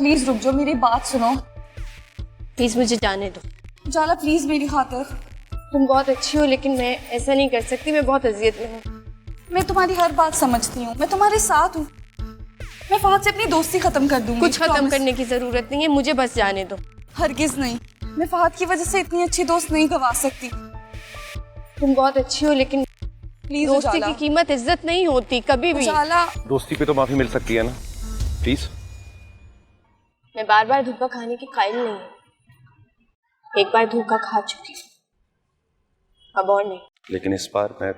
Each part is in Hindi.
प्लीज रुक जाओ, मेरी बात सुनो। प्लीज मुझे जाने दो। उजाला प्लीज मेरी खातिर। तुम बहुत अच्छी हो लेकिन मैं ऐसा नहीं कर सकती, मैं बहुत अजियत में हूँ। मैं तुम्हारी हर बात समझती हूँ, मैं तुम्हारे साथ हूँ। मैं फहद से अपनी दोस्ती खत्म कर दूंगी। कुछ खत्म करने की जरूरत नहीं है, मुझे बस जाने दो। हरगिज नहीं, मैं फहद की वजह से इतनी अच्छी दोस्त नहीं गवा सकती। तुम बहुत अच्छी हो लेकिन प्लीज दोस्ती की कीमत इज्जत नहीं होती कभी भी। उजाला दोस्ती पे तो माफी मिल सकती है ना, प्लीज। मैं बार बार धोखा खाने की कायल नहीं हूँ। एक बार धोखा खा चुकी हूँ, अब और नहीं। लेकिन इस बार मैं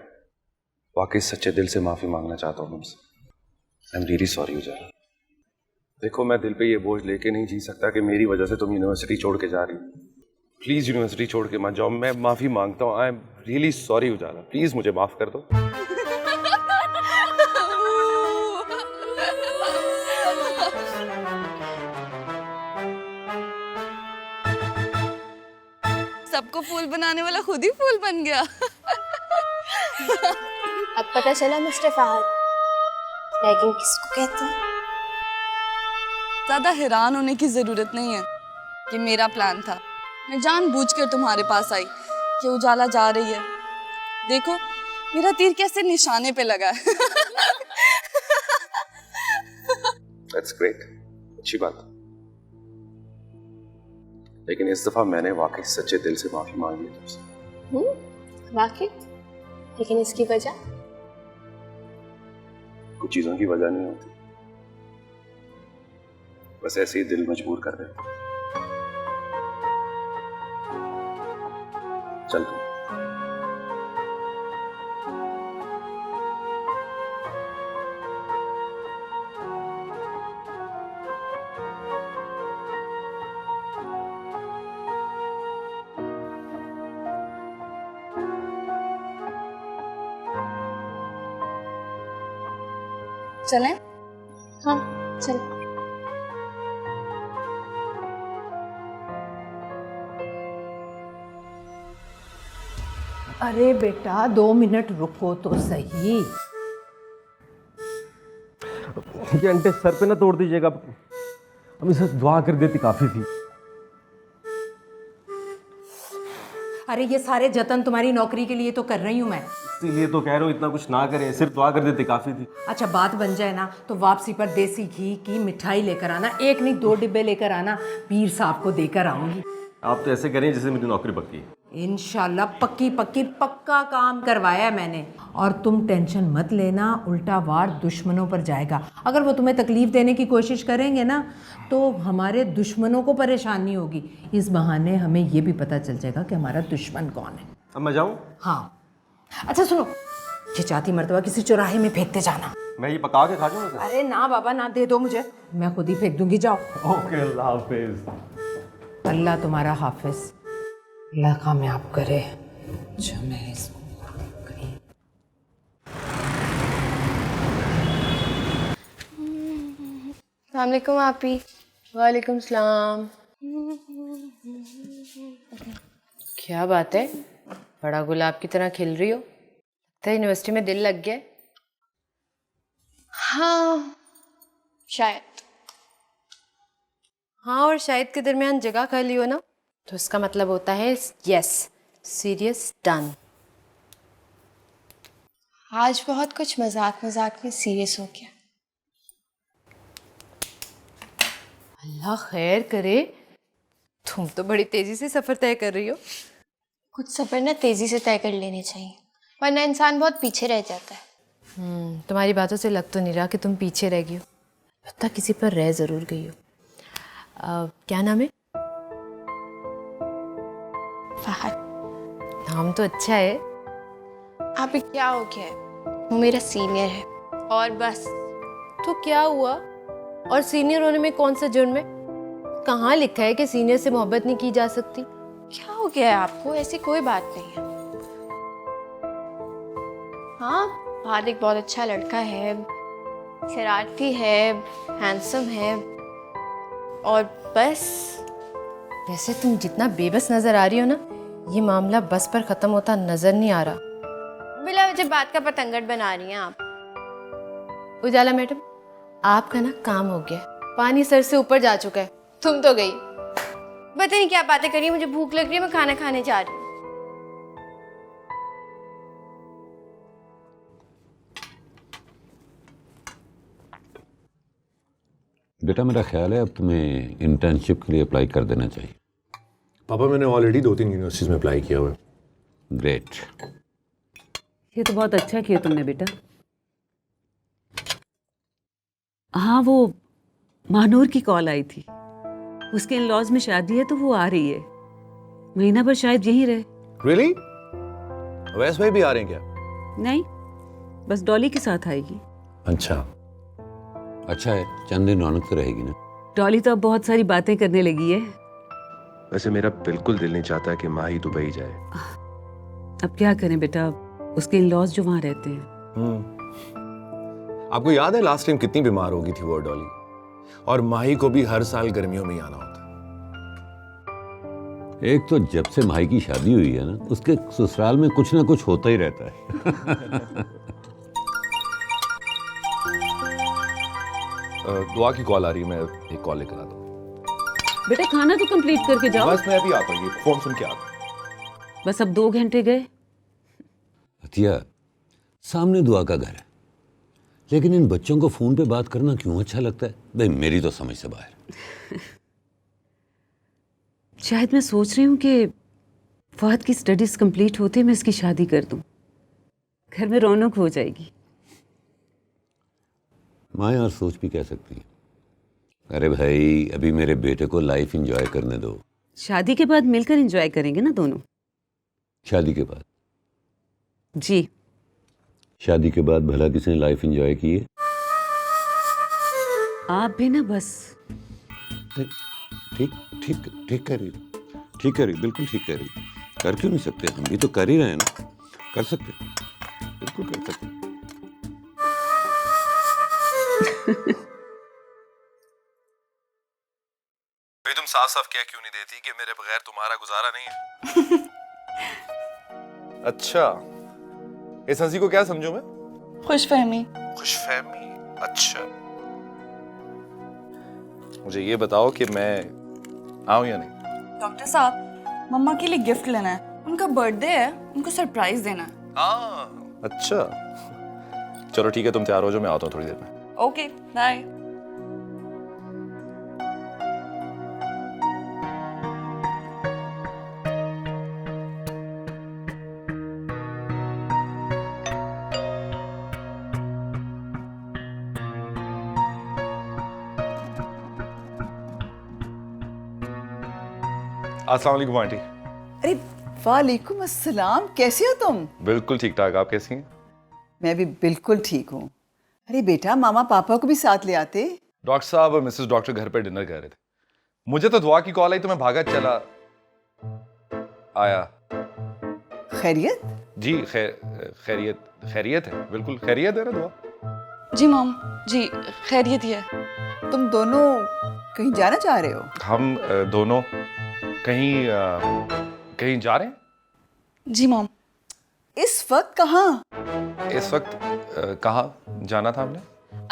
वाकई सच्चे दिल से माफी मांगना चाहता हूँ तुमसे। आई एम रियली सॉरी उजाला। देखो, मैं दिल पे ये बोझ लेके नहीं जी सकता कि मेरी वजह से तुम यूनिवर्सिटी छोड़ के जा रही हो। प्लीज यूनिवर्सिटी छोड़ के मत जाओ, मैं माफी मांगता हूँ। I am really sorry Ujala, please मुझे माफ कर दो। सबको फूल बनाने वाला खुद ही फूल बन गया। अब पता चला मिस्टर फहद, रैगिंग किसको कहते हैं। ज्यादा हैरान होने की जरूरत नहीं है कि मेरा प्लान था। मैं जानबूझकर तुम्हारे पास आई कि उजाला जा रही है। देखो मेरा तीर कैसे निशाने पे लगा है। दैट्स ग्रेट, अच्छी बात। लेकिन इस दफा मैंने वाकई सच्चे दिल से माफी मांग ली तुमसे। वाकई? लेकिन इसकी वजह? कुछ चीजों की वजह नहीं होती, बस ऐसे ही दिल मजबूर कर देते। चल तू। चलें? हाँ चल। अरे बेटा 2 मिनट रुको तो सही। ये अंटे सर पे ना तोड़ दीजिएगा, हम इसे दुआ कर देती काफी थी। अरे ये सारे जतन तुम्हारी नौकरी के लिए तो कर रही हूँ मैं, इसीलिए तो कह रहा हूँ इतना कुछ ना करें, सिर्फ दुआ कर देती काफी थी। अच्छा बात बन जाए ना तो वापसी पर देसी घी की मिठाई लेकर आना, 1 नहीं 2 डिब्बे लेकर आना, पीर साहब को देकर आऊंगी। आप तो ऐसे करें जैसे मेरी नौकरी पक्की है। इंशाल्लाह पक्की पक्की पक्का काम करवाया है मैंने। और तुम टेंशन मत लेना, उल्टा वार दुश्मनों पर जाएगा। अगर वो तुम्हें तकलीफ देने की कोशिश करेंगे ना तो हमारे दुश्मनों को परेशानी होगी। इस बहाने हमें ये भी पता चल जाएगा कि हमारा दुश्मन कौन है। अब मैं जाऊँ? हाँ अच्छा सुनो, ये चाहती मर्तबा किसी चौराहे में फेंकते जाना। मैं ये पका के खा जाऊँ? अरे ना बाबा ना, दे दो मुझे, मैं खुद ही फेंक दूंगी। जाओ। ओके, अल्लाह हाफिज। अल्लाह तुम्हारा हाफिज, अल्लाह कामयाब करे जो मैं इसको। अस्सलाम वालेकुम आपी। वालेकुम सलाम। क्या बात है, बड़ा गुलाब की तरह खिल रही हो। लगता है यूनिवर्सिटी में दिल लग गया। हाँ शायद। हाँ और शायद के दरमियान जगह खाली हो ना तो इसका मतलब होता है यस, सीरियस डन। आज बहुत कुछ मजाक मजाक में सीरियस हो गया। अल्लाह खैर करे, तुम तो बड़ी तेजी से सफर तय कर रही हो। कुछ सफर ना तेजी से तय कर लेने चाहिए, वरना इंसान बहुत पीछे रह जाता है। तुम्हारी बातों से लग तो नहीं रहा कि तुम पीछे रह गई हो, पता किसी पर रह जरूर गई हो। क्या नाम है? फहद। नाम तो अच्छा है। आप क्या हो गया है, वो मेरा सीनियर है और बस। तो क्या हुआ, और सीनियर होने में कौन सा जुर्म है? कहाँ लिखा है कि सीनियर से मोहब्बत नहीं की जा सकती? क्या हो गया है आपको? ऐसी कोई बात नहीं है। हाँ फहद एक बहुत अच्छा लड़का है, शरारती है, हैंडसम है और बस। वैसे तुम जितना बेबस नजर आ रही हो ना, ये मामला बस पर खत्म होता नजर नहीं आ रहा। बिला वजह बात का पतंगड़ बना रही हैं आप। उजाला मैडम, आपका ना काम हो गया, पानी सर से ऊपर जा चुका है। तुम तो गई, पता नहीं क्या बातें करी, मुझे भूख लग रही है, मैं खाना खाने जा रही हूँ। बेटा मेरा ख्याल है अब तुम्हें इंटर्नशिप के लिए अप्लाई कर देना चाहिए। पापा मैंने ऑलरेडी 2-3 यूनिवर्सिटीज में अप्लाई किया हुआ है। ग्रेट। ये तो बहुत अच्छा किया तुमने बेटा। हाँ, वो महानूर की कॉल आई थी, उसके इन लॉज में शादी है तो वो आ रही है, महीना भर शायद यहीं रहे। रियली? अवैस भाई भी आ रहे हैं क्या? नहीं, बस डॉली के साथ आएगी। अच्छा अच्छा है, चंद दिन रौनक तो रहेगी ना। डॉली तो अब बहुत सारी बातें करने लगी है। वैसे मेरा बिल्कुल दिल नहीं चाहता कि माही दुबई जाए। अब क्या करें बेटा, उसके इन लॉज जो वहाँ रहते हैं। आपको याद है लास्ट टाइम कितनी बीमार हो गई थी वो डॉली? और माही को भी हर साल गर्मियों में ही आना होता है। एक तो जब से माही की शादी हुई है ना, उसके ससुराल में कुछ ना कुछ होता ही रहता है। दुआ की कॉल आ रही है, मैं एक कॉल लेकर आता हूँ। बेटा खाना तो कंप्लीट करके जाओ। बस मैं अभी आता हूँ, फोन सुन के आता हूँ। बस अब 2 घंटे गए। अतिया, सामने दुआ का घर है, लेकिन इन बच्चों को फोन पे बात करना क्यों अच्छा लगता है? भाई मेरी तो समझ से बाहर। शायद मैं सोच रही हूँ कि फहद की स्टडीज कंप्लीट होते मैं इसकी शादी कर दूँ, घर में रौनक हो जाएगी। माँ यार सोच भी कह सकती है। अरे भाई अभी मेरे बेटे को लाइफ एंजॉय करने दो। शादी के बाद मिलकर एंजॉय करेंगे ना दोनों। शादी के बाद? जी। शादी के बाद भला किसने लाइफ एंजॉय की है? आप भी ना बस। ठीक ठीक ठीक ठीक कर रही, ठीक कर रही, बिल्कुल ठीक कर रही। कर क्यों नहीं सकते? हम भी तो कर ही रहे हैं ना, कर सकते, बिल्कुल कर सकते। भाई तुम साफ साफ कह क्यों नहीं देती कि मेरे बगैर तुम्हारा गुजारा नहीं है? अच्छा, इस हंसी को क्या समझूं मैं? खुशफहमी। खुशफहमी? अच्छा, मुझे ये बताओ कि मैं आऊं या नहीं? डॉक्टर साहब, मम्मा के लिए गिफ्ट लेना है, उनका बर्थडे है, उनको सरप्राइज देना है। अच्छा, चलो ठीक है, तुम तैयार हो जाओ, मैं आता हूँ थोड़ी देर में। Okay, bye. अस्सलाम वालेकुम आंटी। अरे वालेकुम अस्सलाम, कैसे हो तुम? बिल्कुल ठीक ठाक, आप कैसी हैं? मैं भी बिल्कुल ठीक हूँ। अरे बेटा, मामा पापा को भी साथ ले आते। डॉक्टर साहब और मिसेस डॉक्टर घर पर डिनर कर रहे थे, मुझे तो दुआ की कॉल आई तो मैं भागा चला आया। खैरियत? जी खैरियत खैरियत है, बिल्कुल खैरियत है ना दुआ? जी मॉम, जी खैरियत ही है। तुम दोनों कहीं जाना चाह रहे हो? हम दोनों कहीं जा रहे हैं। जी मॉम। इस वक्त कहाँ? इस वक्त कहाँ जाना था हमने?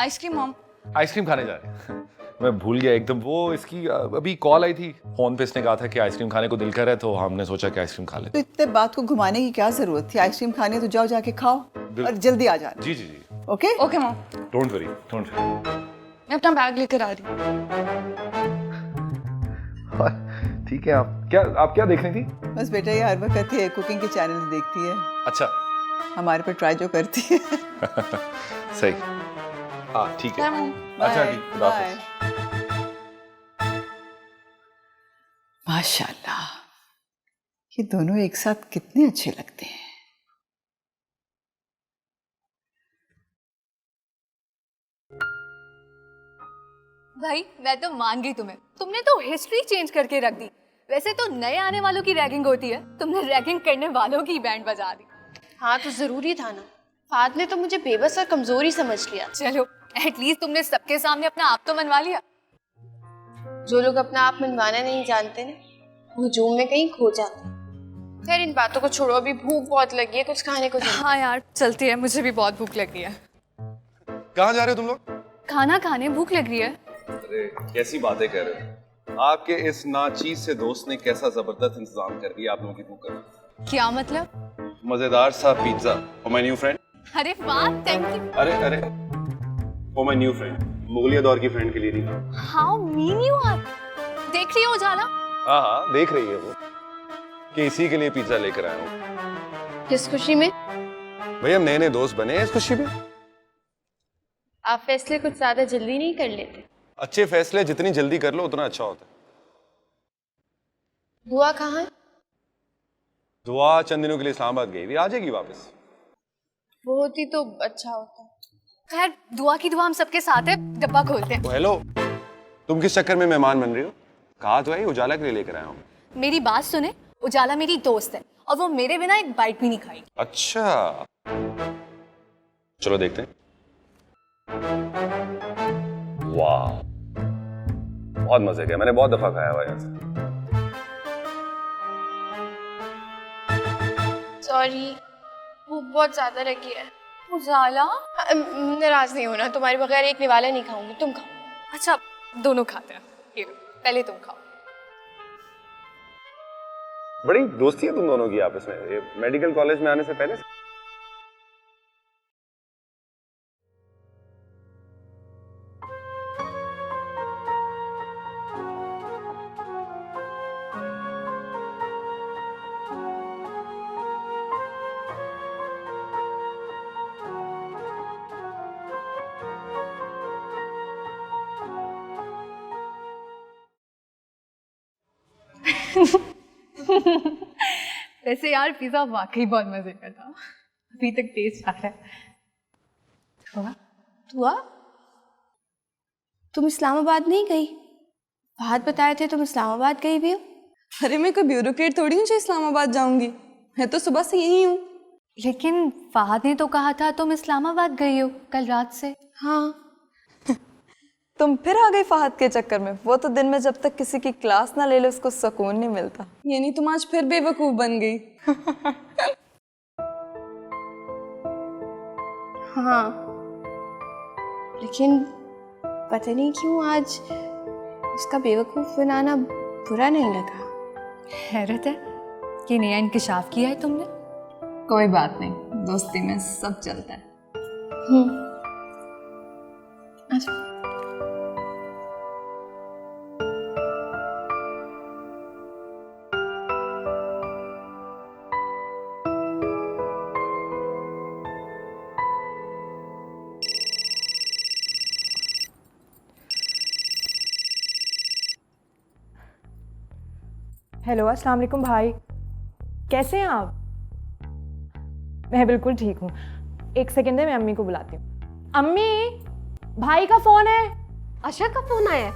Ice cream mom. आइसक्रीम खाने जा रहे हैं। मैं भूल गया एकदम, वो इसकी अभी कॉल आई थी फोन पे, इसने कहा था कि आइसक्रीम खाने को दिल कर है, तो हमने सोचा कि आइसक्रीम खा तो लेते। इतने बात को घुमाने की क्या जरूरत थी? आइसक्रीम खाने तो जाओ, जाके खाओ और जल्दी आ जाना। जी जी जी, okay okay mom, don't worry don't worry. मैं अपना बैग लेकर आ रही हूँ। ठीक है, आप क्या देख रही थी? बस बेटा, ये हर वक्त ये कुकिंग के चैनल देखती है, अच्छा हमारे पे ट्राई जो करती है। सही, हाँ ठीक है। Bye mom. अच्छा ठीक, खुदा हाफिज। माशाल्लाह, ये दोनों एक साथ कितने अच्छे लगते हैं। भाई मैं तो मान गई तुम्हें, तुमने तो हिस्ट्री चेंज करके रख दी। वैसे तो नए आने वालों की रैगिंग होती है, तुमने रैगिंग करने वालों की बैंड बजा दी। हाँ तो जरूरी था ना, फाद ने तो मुझे बेबस और कमजोरी समझ लिया। चलो एटलीस्ट तुमने सबके सामने अपना आप तो मनवा लिया। जो लोग अपना आप मनवाना नहीं जानते ना, हुजूम में कहीं खो जाते। खैर इन बातों को छोड़ो, अभी भूख बहुत लगी है, कुछ खाने को चलते। हाँ यार चलती है, मुझे भी बहुत भूख लग रही है। कहाँ जा रहे हो तुम लोग? खाना खाने, भूख लग रही है। अरे कैसी बातें कर रहे हो? आपके इस नाचीज से दोस्त ने कैसा जबरदस्त इंतजाम कर दिया आप लोगों की भूख का। क्या मतलब? मजेदार सा pizza for my new friend. अरे वाह, थैंक यू। अरे फॉर माय न्यू फ्रेंड, मुगलिया दौर की फ्रेंड के लिए नहीं। How mean you are. देख रही हो उजाला? हाँ देख रही है वो कि इसी के लिए पिज्जा लेकर आया हूँ। किस खुशी में? भैया हम नए नए दोस्त बने हैं इस खुशी में। आप फैसले कुछ ज्यादा जल्दी नहीं कर लेते? अच्छे फैसले जितनी जल्दी कर लो उतना अच्छा होता है। बुआ कहाँ है? दुआ चंद दिनों के लिए इस्लामाबाद गई थी, आ जाएगी वापस। वो होती तो अच्छा होता। खैर, दुआ की दुआ हम सबके साथ है, डब्बा खोलते हैं। हेलो, तुम किस चक्कर में मेहमान बन रही हो? कहा तो है उजाला के लिए लेकर आया हूँ। मेरी बात सुने, उजाला मेरी दोस्त है और वो मेरे बिना एक बाइट भी नहीं खाएगी। अच्छा चलो देखते हैं। वाह बहुत मजे का, मैंने बहुत दफा खाया हुआ है। सॉरी, वो बहुत ज्यादा लगी है। उजाला, नाराज नहीं होना, तुम्हारे बगैर एक निवाला नहीं खाऊंगी, तुम खाओ। अच्छा, दोनों खाते हैं। ये लो, पहले तुम खाओ। बड़ी दोस्ती है तुम दोनों की आपस में, ये मेडिकल कॉलेज में आने से पहले से? वैसे यार पिज्जा वाकई बहुत मजे का था, अभी तक टेस्ट आ रहा है। दुआ, तुम इस्लामाबाद नहीं गई? बात बताए थे तुम इस्लामाबाद गई भी हो। अरे मैं कोई ब्यूरोक्रेट थोड़ी हूँ जो इस्लामाबाद जाऊंगी, मैं तो सुबह से यही हूँ। लेकिन फहद ने तो कहा था तुम इस्लामाबाद गई हो कल रात से। हाँ। तुम फिर आ गई फहद के चक्कर में। वो तो दिन में जब तक किसी की क्लास ना ले ले उसको सुकून नहीं मिलता। यानी तुम आज फिर बेवकूफ बन गई। हाँ, लेकिन पता नहीं क्यों आज उसका बेवकूफ बनाना बुरा नहीं लगा। हैरत है कि नया इंकशाफ किया है तुमने। कोई बात नहीं, दोस्ती में सब चलता है। अच्छा, हेलो, अस्सलाम वालेकुम भाई, कैसे हैं आप? मैं बिल्कुल ठीक हूँ। एक सेकेंड है, मैं अम्मी को बुलाती हूँ। अम्मी, भाई का फोन है। आशा का फोन आया है।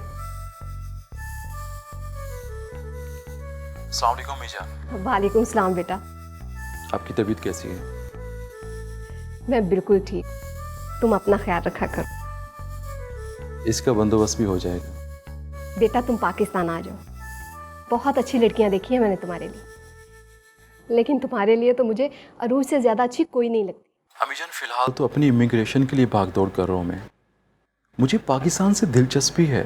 अस्सलाम वालेकुम मीजा। वालेकुम सलाम बेटा। आपकी तबीयत कैसी है? मैं बिल्कुल ठीक। तुम अपना ख्याल रखा करो। इसका बंदोबस्त भी हो जाएगा। बेटा तुम पाकिस्तान आ जाओ, बहुत अच्छी लड़कियां देखी हैं मैंने तुम्हारे लिए, लेकिन तुम्हारे लिए तो मुझे अरूज से ज़्यादा अच्छी कोई नहीं लगती। अमीजान फ़िलहाल तो अपनी इमिग्रेशन के लिए भागदौड़ कर रहा हूँ मैं। मुझे पाकिस्तान से दिलचस्पी है,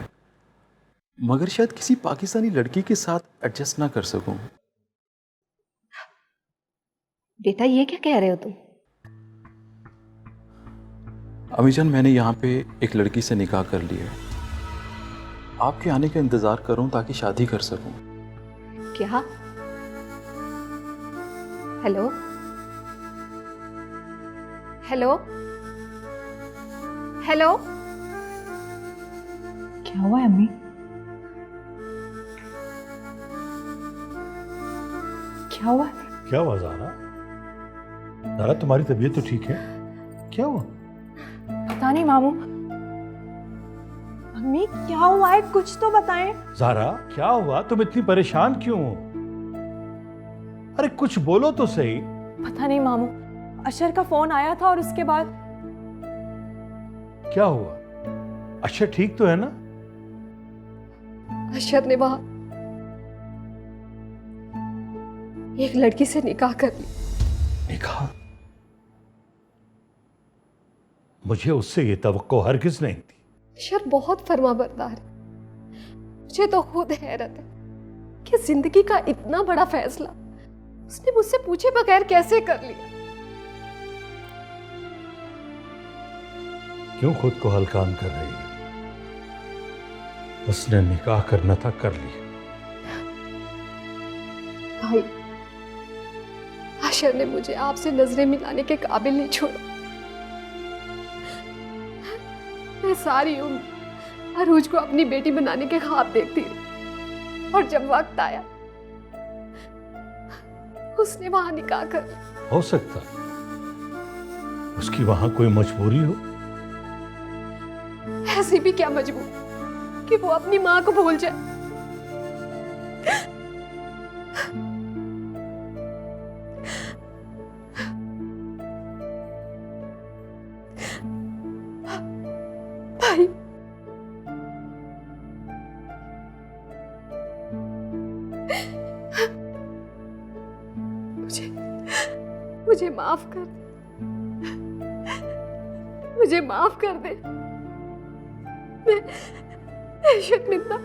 मगर शायद किसी पाकिस्तानी लड़की के साथ एडजस्ट ना कर सकूं। बेटा ये क्या कह रहे हो तुम? अमीजान मैंने यहाँ पे एक लड़की से निकाह कर लिया है। आपके आने का इंतज़ार करूं ताकि शादी कर सकूं। क्या? हेलो हेलो हेलो, क्या हुआ है अम्मी? क्या हुआ? क्या हुआ ज़ारा? ज़ारा तुम्हारी तबीयत तो ठीक है, क्या हुआ? पता नहीं मामू। अम्मी क्या हुआ है, कुछ तो बताएं। ज़ारा क्या हुआ, तुम इतनी परेशान क्यों हो? अरे कुछ बोलो तो सही। पता नहीं मामू, अशर का फोन आया था और उसके बाद। क्या हुआ? अशर ठीक तो है ना? अशर ने वहां एक लड़की से निकाह कर लिया। निकाह? मुझे उससे ये तवक्को हरगिज नहीं थी। अशर बहुत फर्माबरदार है, मुझे तो खुद हैरत है कि जिंदगी का इतना बड़ा फैसला उसने मुझसे पूछे बगैर कैसे कर लिया। क्यों खुद को हल्कान कर रही है? उसने निकाह करना था, कर लिया। भाई, आशा ने मुझे आपसे नजरें मिलाने के काबिल नहीं छोड़ा। मैं सारी उम्र अरूज को अपनी बेटी बनाने के ख्वाब देखती रही और जब वक्त आया उसने वहां निकाह कर लिया। हो सकता है उसकी वहां कोई मजबूरी हो। ऐसी भी क्या मजबूर कि वो अपनी मां को भूल जाए। भाई, मुझे माफ कर दे, मुझे माफ कर दे। मैं शर्मिंदा।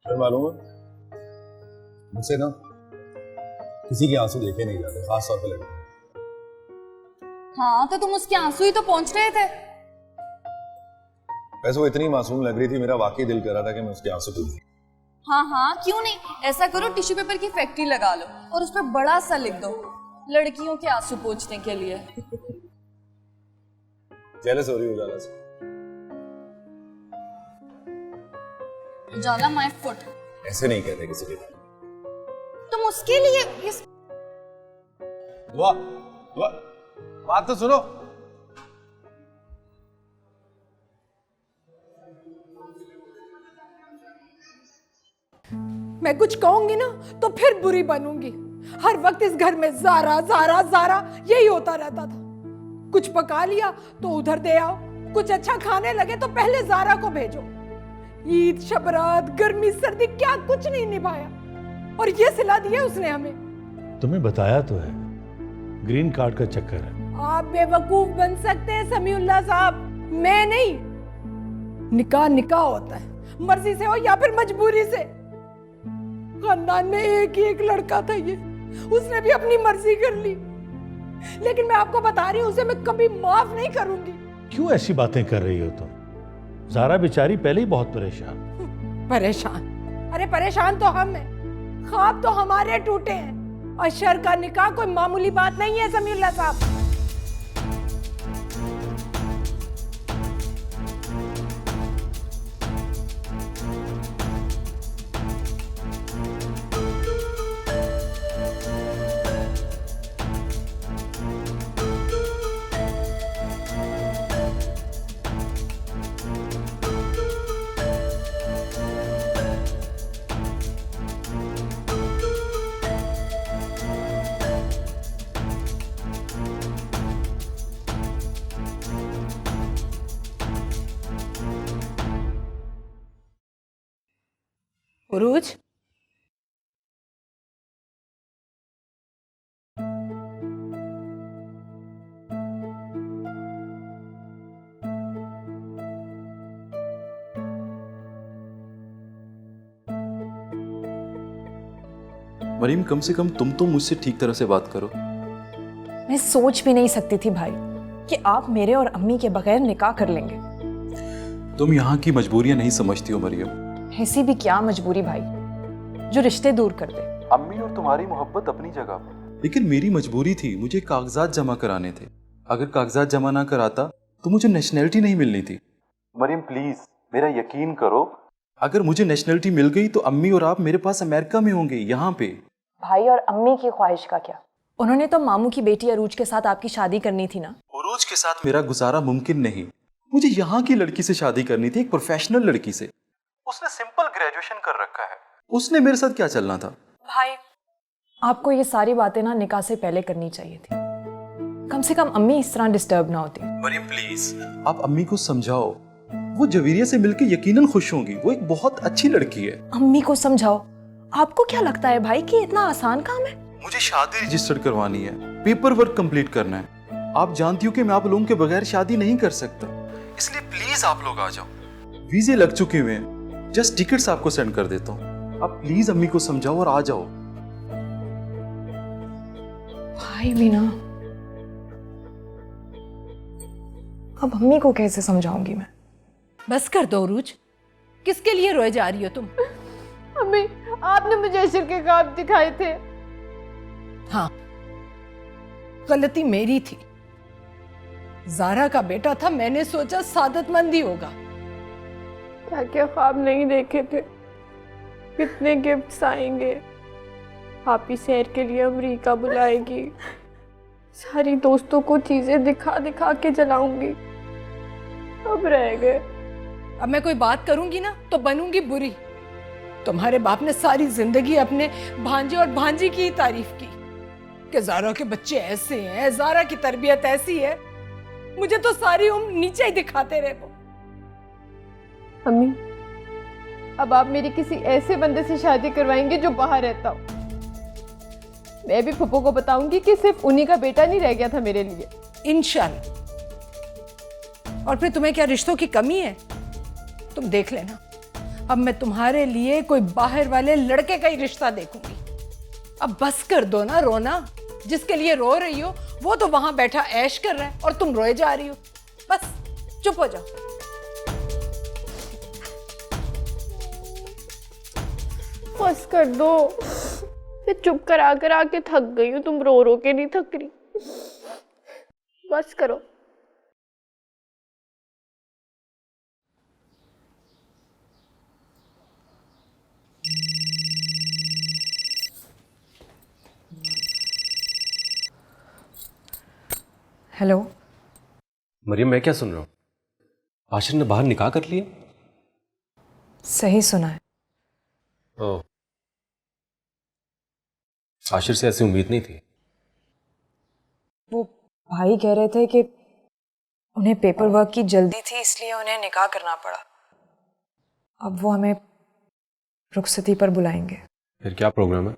मालूम है मुझसे ना किसी के आंसू देखे नहीं जाते, खास तौर पे लड़के। हाँ तो तुम उसके आंसू ही तो पहुंच रहे थे। वैसे वो इतनी मासूम लग रही थी, मेरा वाकई दिल कर रहा था कि मैं उसके आंसू पूछ। हाँ हाँ क्यों नहीं, ऐसा करो टिश्यू पेपर की फैक्ट्री लगा लो और उस पर बड़ा सा लिख दो, लड़कियों के आंसू पोंछने के लिए। जेलस हो रही उजाला से। उजाला माय फुट। ऐसे नहीं कहते किसी के। तुम उसके लिए इस... दुआ, दुआ, बात तो सुनो। मैं कुछ कहूंगी ना तो फिर बुरी बनूंगी। हर वक्त इस घर में ज़ारा ज़ारा ज़ारा यही होता रहता था। कुछ पका लिया तो उधर दे आओ, कुछ अच्छा खाने लगे तो पहले ज़ारा को भेजो। ईद, शबरात, गर्मी, सर्दी क्या कुछ नहीं निभाया और ये सिला दिया उसने हमें। तुम्हें बताया तो है, ग्रीन कार्ड का चक्कर है। आप बेवकूफ बन सकते हैं समीउल्लाह साहब, मैं नहीं। निकाह निकाह होता है, मर्जी से हो या फिर मजबूरी से। खानदान में एक ही एक लड़का था ये, उसने भी अपनी मर्जी कर ली, लेकिन मैं आपको बता रही हूँ उसे मैं कभी माफ नहीं करूंगी। क्यों ऐसी बातें कर रही हो तुम? ज़ारा बेचारी पहले ही बहुत परेशान। परेशान? अरे परेशान तो हम हैं, ख्वाब तो हमारे टूटे हैं। अशर का निकाह कोई मामूली बात नहीं है समीउल्लाह साहब। उरूज, मरीम, कम से कम तुम तो मुझसे ठीक तरह से बात करो। मैं सोच भी नहीं सकती थी भाई कि आप मेरे और अम्मी के बगैर निकाह कर लेंगे। तुम यहाँ की मजबूरियां नहीं समझती हो मरियम। ऐसी भी क्या मजबूरी भाई जो रिश्ते दूर कर दे। अम्मी और तुम्हारी मोहब्बत अपनी जगह पर, लेकिन मेरी मजबूरी थी, मुझे कागजात जमा कराने थे। अगर कागजात जमा ना कराता तो मुझे नेशनैलिटी नहीं मिलनी थी। मरियम प्लीज मेरा यकीन करो, अगर मुझे नेशनैलिटी मिल गई तो अम्मी और आप मेरे पास अमेरिका में होंगे, यहाँ पे। भाई और अम्मी की ख्वाहिश का क्या? उन्होंने तो मामू की बेटी अरूज के साथ आपकी शादी करनी थी ना। अरूज के साथ मेरा गुजारा मुमकिन नहीं, मुझे यहाँ की लड़की से शादी करनी थी, एक प्रोफेशनल लड़की से। उसने सिंपल ग्रेजुएशन कर रखा है, उसने मेरे साथ क्या चलना था? भाई आपको ये सारी बातें ना निकाह से पहले करनी चाहिए थी। कम से कम अम्मी इस तरह डिस्टर्ब ना होती। मरियम प्लीज, आप अम्मी को समझाओ, वो जवीरिया से मिलकर यकीनन खुश होंगी। वो एक बहुत अच्छी लड़की है। अम्मी को समझाओ। आपको क्या लगता है भाई कि इतना आसान काम है? मुझे शादी रजिस्टर करवानी है, पेपर वर्क कंप्लीट करना है। आप जानती हो कि मैं आप लोगों के बगैर शादी नहीं कर सकता, इसलिए प्लीज आप लोग आ जाओ। वीजे लग चुके हुए हैं, जस्ट टिकट्स आपको सेंड कर देता हूँ। आप प्लीज अम्मी को समझाओ और आ जाओ। भाई मीना, अब अम्मी को कैसे समझाऊंगी मैं? बस कर दो उरूज, किसके लिए रोए जा रही हो तुम? अम्मी, आपने मुझे अशर के ख्वाब दिखाए थे। हाँ, गलती मेरी थी। ज़ारा का बेटा था, मैंने सोचा सादतमंदी होगा। क्या क्या ख्वाब नहीं देखे थे। कितने गिफ्ट्स आएंगे, पापी सैर के लिए अमेरिका बुलाएगी, सारी दोस्तों को चीजें दिखा दिखा के जलाऊंगी। अब रह गए। अब मैं कोई बात करूंगी ना तो बनूंगी बुरी। तुम्हारे बाप ने सारी जिंदगी अपने भांजे और भांजी की ही तारीफ की कि ज़ारा के बच्चे ऐसे हैं, ज़ारा की तरबियत ऐसी है। मुझे तो सारी उम्र नीचे ही दिखाते रहे वो। अम्मी, अब आप मेरी किसी ऐसे बंदे से शादी करवाएंगे जो बाहर रहता हो। मैं भी फुप्पो को बताऊंगी कि सिर्फ उन्हीं का बेटा नहीं रह गया था मेरे लिए। इंशाल्लाह। और फिर तुम्हें क्या रिश्तों की कमी है? तुम देख लेना, अब मैं तुम्हारे लिए कोई बाहर वाले लड़के का ही रिश्ता देखूंगी। अब बस कर दो ना रोना। जिसके लिए रो रही हो वो तो वहां बैठा ऐश कर रहा है और तुम रोए जा रही हो। बस चुप हो जाओ। बस कर दो। मैं चुप करा के थक गई हूँ, तुम रो रो के नहीं थक रही। बस करो। हेलो मरियम, मैं क्या सुन रहा हूँ? आशिर ने बाहर निकाह कर लिया? सही सुना है। ओह, आशिर से ऐसी उम्मीद नहीं थी। वो भाई कह रहे थे कि उन्हें पेपर वर्क की जल्दी थी, इसलिए उन्हें निकाह करना पड़ा। अब वो हमें रुखसती पर बुलाएंगे। फिर क्या प्रोग्राम है?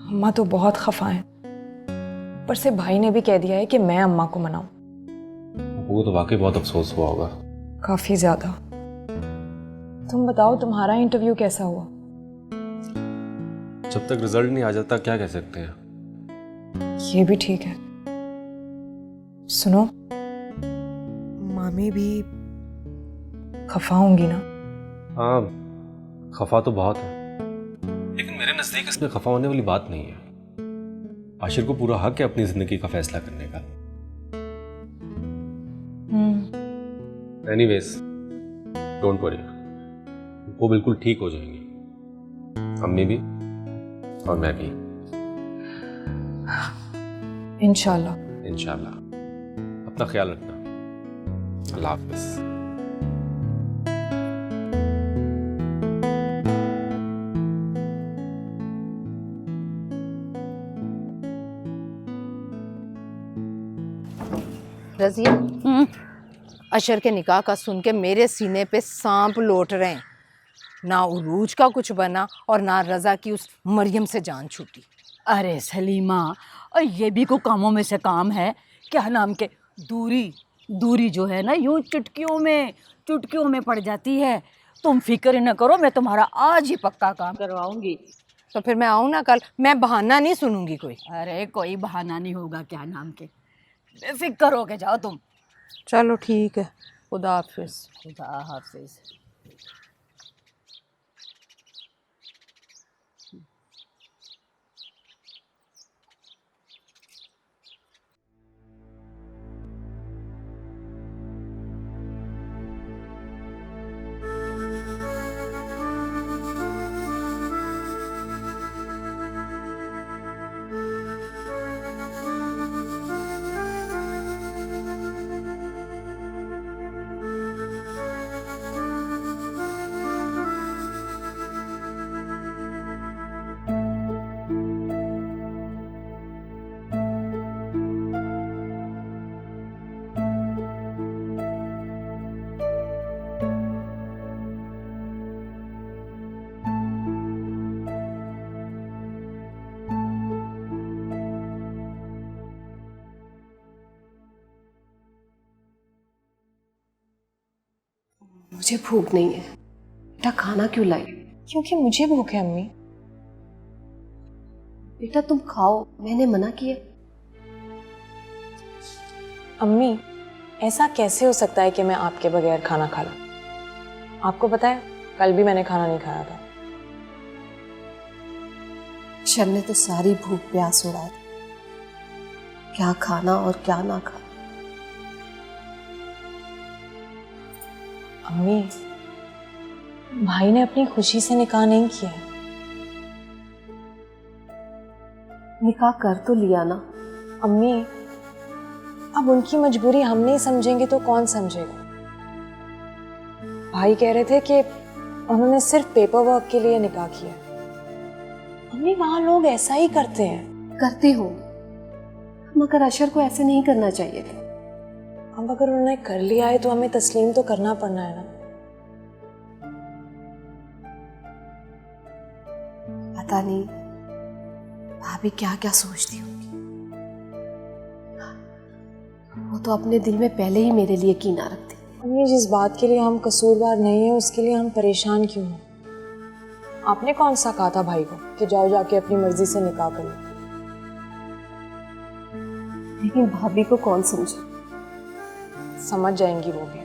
अम्मा तो बहुत खफा हैं, पर से भाई ने भी कह दिया है कि मैं अम्मा को मनाऊं। वो तो वाकई बहुत अफसोस हुआ होगा। काफी ज्यादा। तुम बताओ, तुम्हारा इंटरव्यू कैसा हुआ? जब तक रिजल्ट नहीं आ जाता क्या कह सकते हैं। ये भी ठीक है। सुनो, मामी भी खफा होंगी ना? हाँ, खफा तो बहुत है, लेकिन मेरे नजदीक इसमें खफा होने वाली बात नहीं है। आशिर को पूरा हक है अपनी जिंदगी का फैसला करने का। एनीवेज, डोंट वरी, वो बिल्कुल ठीक हो जाएंगी। अम्मी भी और मैं भी। इंशाल्लाह। इंशाल्लाह। अपना ख्याल रखना। अल्लाह हाफिज। रजिया, अशर के निकाह का सुन के मेरे सीने पे सांप लौट रहे हैं। ना उरूज का कुछ बना और ना रजा की उस मरियम से जान छूटी। अरे सलीमा, और ये भी को कामों में से काम है। क्या नाम के दूरी जो है ना, यूं चुटकियों में पड़ जाती है। तुम फिक्र न करो, मैं तुम्हारा आज ही पक्का काम करवाऊंगी। तो फिर मैं आऊँ ना कल? मैं बहाना नहीं सुनूंगी कोई। अरे कोई बहाना नहीं होगा। क्या नाम के, बेफिक्र होके जाओ तुम। चलो ठीक है, खुदा हाफिज। खुदा हाफिज। मुझे भूख नहीं है। बेटा खाना क्यों लाई? क्योंकि मुझे भूख है अम्मी। बेटा तुम खाओ, मैंने मना किया। अम्मी ऐसा कैसे हो सकता है कि मैं आपके बगैर खाना खा लूं? आपको पता है कल भी मैंने खाना नहीं खाया था। अक्षर ने तो सारी भूख प्यास उड़ा दी। क्या खाना और क्या ना खाना। अम्मी भाई ने अपनी खुशी से निकाह नहीं किया है। निकाह कर तो लिया ना। अम्मी अब उनकी मजबूरी हम नहीं समझेंगे तो कौन समझेगा? भाई कह रहे थे कि उन्होंने सिर्फ पेपर वर्क के लिए निकाह किया। अम्मी वहां लोग ऐसा ही करते हैं। करते हो, मगर अशर को ऐसे नहीं करना चाहिए था। अब अगर उन्होंने कर लिया है तो हमें तस्लीम तो करना पड़ना है ना। पता नहीं भाभी क्या क्या सोचती होगी। वो तो अपने दिल में पहले ही मेरे लिए कीना रखती। अम्मी जिस बात के लिए हम कसूरवार नहीं है उसके लिए हम परेशान क्यों हैं? आपने कौन सा कहा था भाई को कि जाओ जाके अपनी मर्जी से निकाह कर लो? लेकिन भाभी को कौन समझे? समझ जाएंगी वो भी,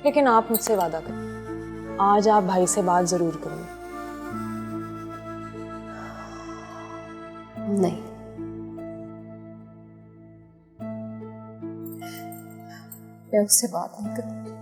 लेकिन आप मुझसे वादा करें आज आप भाई से बात जरूर करेंगे। नहीं, मैं उससे बात नहीं करती।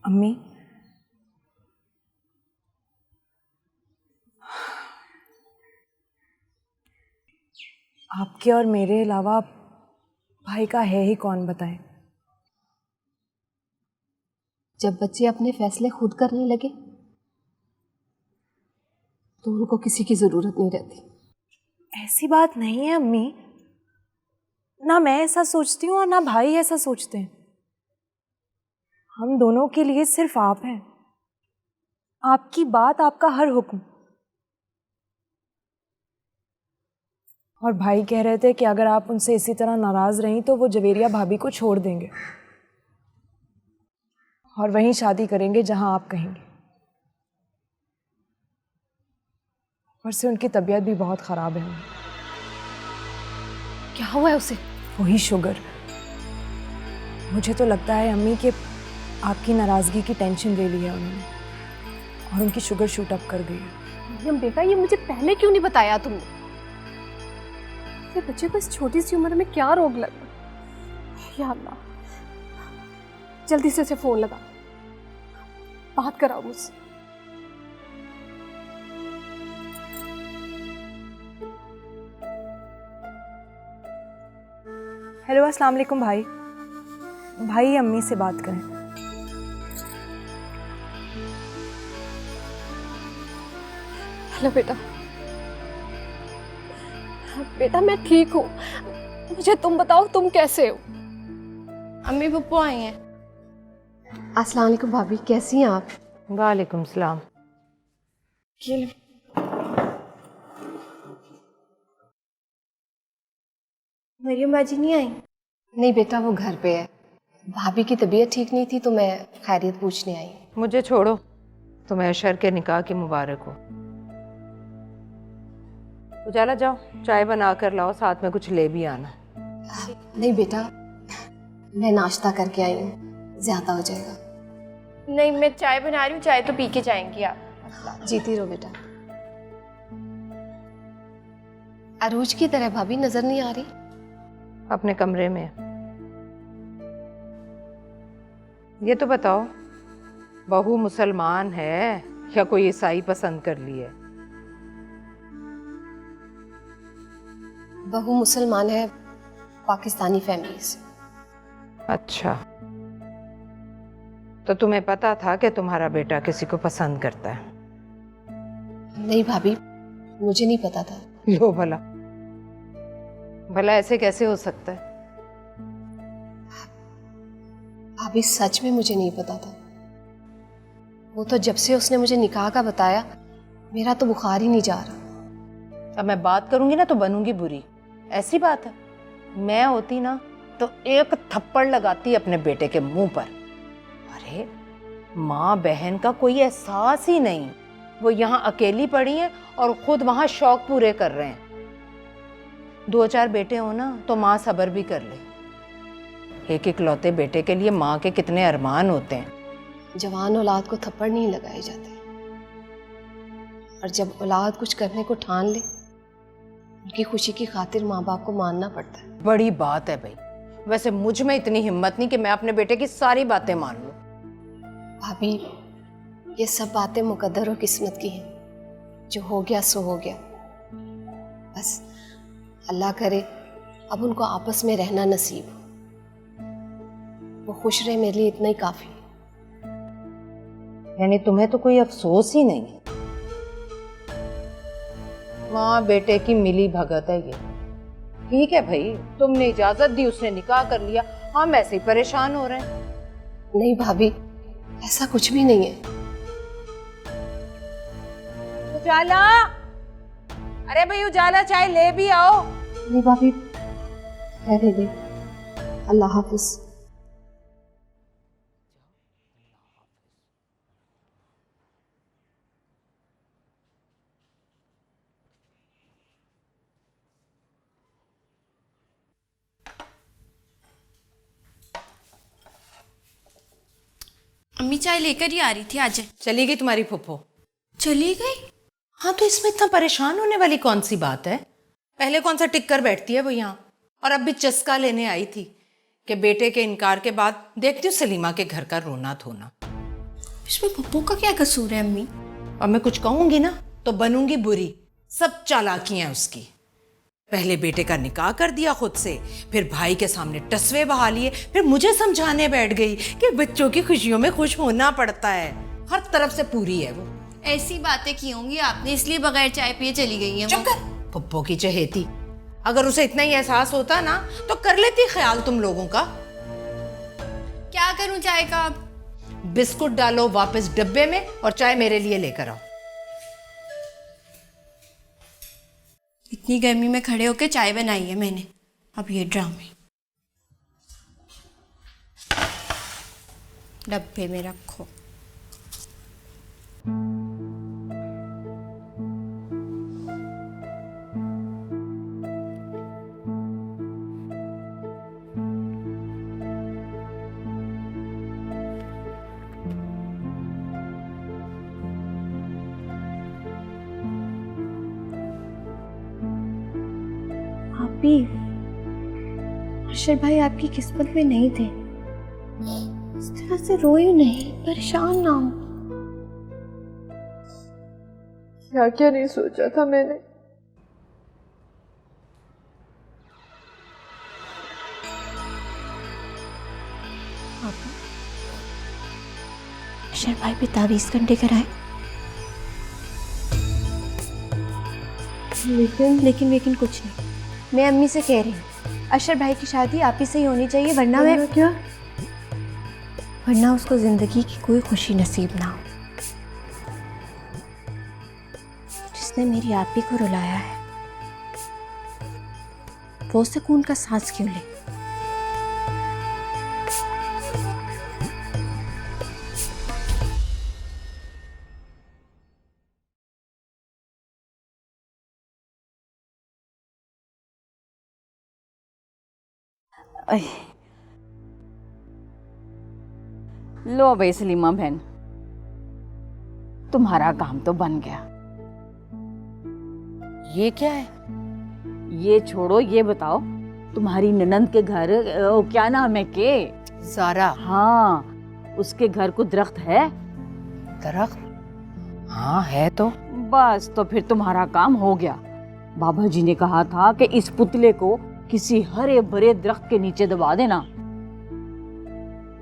अम्मी आपके और मेरे अलावा भाई का है ही कौन बताए? जब बच्चे अपने फैसले खुद करने लगे तो उनको किसी की जरूरत नहीं रहती। ऐसी बात नहीं है अम्मी, ना मैं ऐसा सोचती हूँ और ना भाई ऐसा सोचते हैं। हम दोनों के लिए सिर्फ आप हैं, आपकी बात, आपका हर हुक्म। और भाई कह रहे थे कि अगर आप उनसे इसी तरह नाराज रहीं तो वो जवेरिया भाभी को छोड़ देंगे और वहीं शादी करेंगे जहां आप कहेंगे। और से उनकी तबीयत भी बहुत खराब है। क्या हुआ है उसे? वही शुगर। मुझे तो लगता है अम्मी कि आपकी नाराजगी की टेंशन ले ली है उन्होंने और उनकी शुगर शूट अप कर गई है। मरियम बेटा, ये मुझे पहले क्यों नहीं बताया तुमने? ये बच्चे को इस छोटी सी उम्र में क्या रोग लगा? या अल्लाह, जल्दी से उसे फोन लगा, बात कराओ मुझसे। हेलो, अस्सलाम वालेकुम भाई। भाई अम्मी से बात करें। हेलो बेटा। बेटा मैं ठीक हूँ, मुझे तुम बताओ तुम कैसे हो? अम्मी पप्पू आई हैं। अस्सलाम वालेकुम भाभी, कैसी हैं आप? वालेकुम सलाम। मरियम बाजी नहीं आई? नहीं बेटा, वो घर पे है। भाभी की तबीयत ठीक नहीं थी तो मैं खैरियत पूछने आई। मुझे छोड़ो, तुम्हें अशर के निकाह की मुबारक हो। उजाला जाओ चाय बना कर लाओ, साथ में कुछ ले भी आना। नहीं बेटा, मैं नाश्ता करके आई हूँ, ज्यादा हो जाएगा। नहीं, मैं चाय बना रही हूँ, चाय तो पी के जाएंगी आप। जीती रहो बेटा। अरोज की तरह भाभी नजर नहीं आ रही। अपने कमरे में। ये तो बताओ, बहू मुसलमान है या कोई ईसाई पसंद कर ली है? बहू मुसलमान है, पाकिस्तानी फैमिली से। अच्छा, तो तुम्हें पता था कि तुम्हारा बेटा किसी को पसंद करता है? नहीं भाभी, मुझे नहीं पता था। लो भला, भला ऐसे कैसे हो सकता है? भाभी सच में मुझे नहीं पता था। वो तो जब से उसने मुझे निकाह का बताया, मेरा तो बुखार ही नहीं जा रहा। अब मैं बात करूंगी ना तो बनूंगी बुरी, ऐसी बात है। मैं होती ना तो एक थप्पड़ लगाती अपने बेटे के मुंह पर। अरे माँ बहन का कोई एहसास ही नहीं, वो यहाँ अकेली पड़ी है और खुद वहां शौक पूरे कर रहे हैं। 2-4 बेटे हो ना तो माँ सब्र भी कर ले। एक इकलौते बेटे के लिए माँ के कितने अरमान होते हैं। जवान औलाद को थप्पड़ नहीं लगाए जाते, और जब औलाद कुछ करने को ठान ले, उनकी खुशी की खातिर माँ बाप को मानना पड़ता है। बड़ी बात है भाई। वैसे मुझ में इतनी हिम्मत नहीं कि मैं अपने बेटे की सारी बातें मान लूं। भाभी, ये सब बातें मुकद्दर और किस्मत की हैं। जो हो गया सो हो गया। बस अल्लाह करे अब उनको आपस में रहना नसीब हो। वो खुश रहे, मेरे लिए इतना ही काफी है। यानी तुम्हें तो कोई अफसोस ही नहीं है? माँ बेटे की मिली भगत है ये। ठीक है भाई, तुमने इजाजत दी, उसने निकाह कर लिया, हम ऐसे ही परेशान हो रहे हैं। नहीं भाभी, ऐसा कुछ भी नहीं है। उजाला, अरे भाई उजाला, चाय ले भी आओ। नहीं भाभी, रहने दे। अल्लाह हाफिज। अम्मी चाय लेकर ही आ रही थी। आज चली गई तुम्हारी फुफ्फो? चली गई? हाँ, तो इसमें इतना परेशान होने वाली कौन सी बात है? पहले कौन सा टिक कर बैठती है वो यहाँ, और अब भी चस्का लेने आई थी कि बेटे के इनकार के बाद देखती हूँ सलीमा के घर का रोना धोना। इसमें पप्पू का क्या कसूर है अम्मी? और मैं कुछ कहूंगी ना तो बनूंगी बुरी। सब चालाकियां उसकी। पहले बेटे का निकाह कर दिया खुद से, फिर भाई के सामने टसवे बहा लिए, फिर मुझे समझाने बैठ गई कि बच्चों की खुशियों में खुश होना पड़ता है। हर तरफ से पूरी है वो। ऐसी बातें की होंगी आपने, इसलिए बगैर चाय पिए चली गई है। चुप कर, पप्पो की चहेती। अगर उसे इतना ही एहसास होता ना तो कर लेती ख्याल तुम लोगों का। क्या करूं चाय का? बिस्कुट डालो वापस डब्बे में और चाय मेरे लिए लेकर आओ। इतनी गर्मी में खड़े होकर चाय बनाई है मैंने, अब ये ड्रामे डब्बे में रखो। भाभी, अरशद भाई आपकी किस्मत में नहीं थे। इस तरह से रोयो नहीं, परेशान ना हो। क्या क्या नहीं सोचा था मैंने। अरशद भाई भी तावीज़ कंडे कराए। लेकिन कुछ नहीं। मैं अम्मी से कह रही हूँ, अरशद भाई की शादी आप ही से ही होनी चाहिए, वरना उसको जिंदगी की कोई खुशी नसीब ना हो। जिसने मेरी आप ही को रुलाया है, वो सुकून का सांस क्यों ले। ऐ। लो भाई सलीमा बहन, तुम्हारा काम तो बन गया। ये क्या है? ये छोड़ो, ये बताओ तुम्हारी ननंद के घर क्या नाम है के? ज़ारा। हाँ, उसके घर को दरख्त है? दरख्त? हाँ है तो। बस तो फिर तुम्हारा काम हो गया। बाबा जी ने कहा था कि इस पुतले को किसी हरे भरे दरख्त के नीचे दबा देना।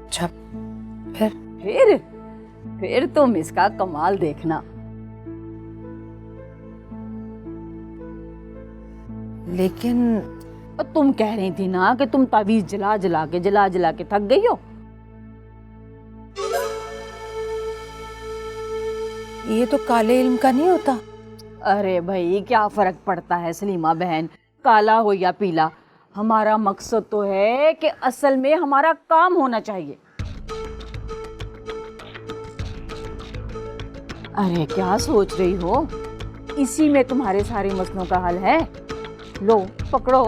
अच्छा, फिर तुम इसका कमाल देखना। लेकिन तुम कह रही थी ना कि तुम तावीज जला जला के थक गई हो। ये तो काले इल्म का नहीं होता। अरे भाई क्या फर्क पड़ता है सलीमा बहन, काला हो या पीला, हमारा मकसद तो है कि असल में हमारा काम होना चाहिए। अरे क्या सोच रही हो, इसी में तुम्हारे सारे मसलों का हल है। लो पकड़ो।